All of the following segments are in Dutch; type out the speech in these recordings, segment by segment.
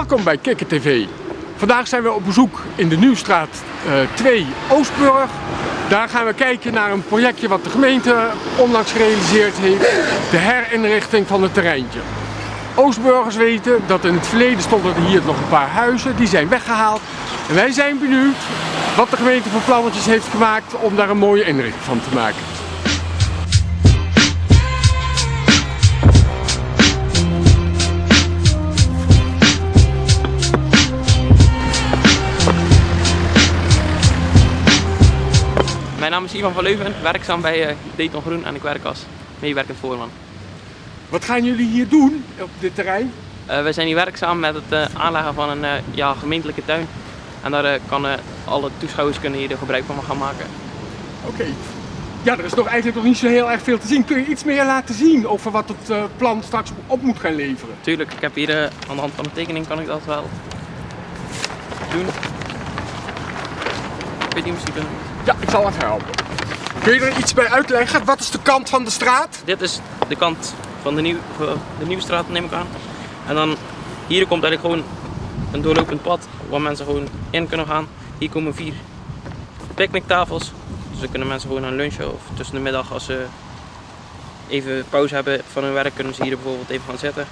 Welkom bij Kikker TV. Vandaag zijn we op bezoek in de Nieuwstraat 2 Oostburg. Daar gaan we kijken naar een projectje wat de gemeente onlangs gerealiseerd heeft. De herinrichting van het terreintje. Oostburgers weten dat in het verleden stonden er hier nog een paar huizen. Die zijn weggehaald. En wij zijn benieuwd wat de gemeente voor plannetjes heeft gemaakt om daar een mooie inrichting van te maken. Mijn naam is Ivan van Leuven, werkzaam bij Dayton Groen en ik werk als meewerkend voorman. Wat gaan jullie hier doen op dit terrein? We zijn hier werkzaam met het aanleggen van een gemeentelijke tuin. En daar alle toeschouwers kunnen hier gebruik van gaan maken. Oké. Ja, er is eigenlijk nog niet zo heel erg veel te zien. Kun je iets meer laten zien over wat het plan straks op moet gaan leveren? Tuurlijk, ik heb hier aan de hand van de tekening kan ik dat wel doen. Ik weet niet misschien kunnen. Ja, ik zal even helpen. Kun je er iets bij uitleggen? Wat is de kant van de straat? Dit is de kant van de Nieuwstraat, neem ik aan. En dan hier komt eigenlijk gewoon een doorlopend pad waar mensen gewoon in kunnen gaan. Hier komen 4 picknicktafels. Dus dan kunnen mensen gewoon aan lunchen of tussen de middag als ze even pauze hebben van hun werk kunnen ze hier bijvoorbeeld even gaan zitten.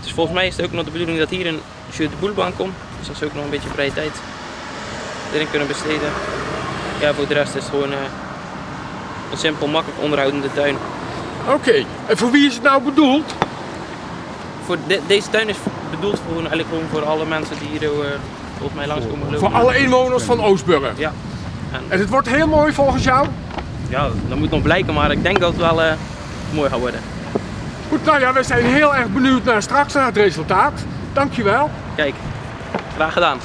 Dus volgens mij is het ook nog de bedoeling dat hier een jeu de boulebaan komt. Dus dat is ook nog een beetje vrije tijd erin kunnen besteden. Ja, voor de rest is het gewoon een simpel, makkelijk onderhoudende tuin. Oké, en voor wie is het nou bedoeld? Deze tuin is bedoeld voor, eigenlijk gewoon voor alle mensen die hier volgens mij langskomen gelopen. Voor alle inwoners van Oostburg? Ja. En het wordt heel mooi volgens jou? Ja, dat moet nog blijken, maar ik denk dat het wel mooi gaat worden. Goed, nou ja, we zijn heel erg benieuwd naar straks naar het resultaat. Dankjewel. Kijk, graag gedaan.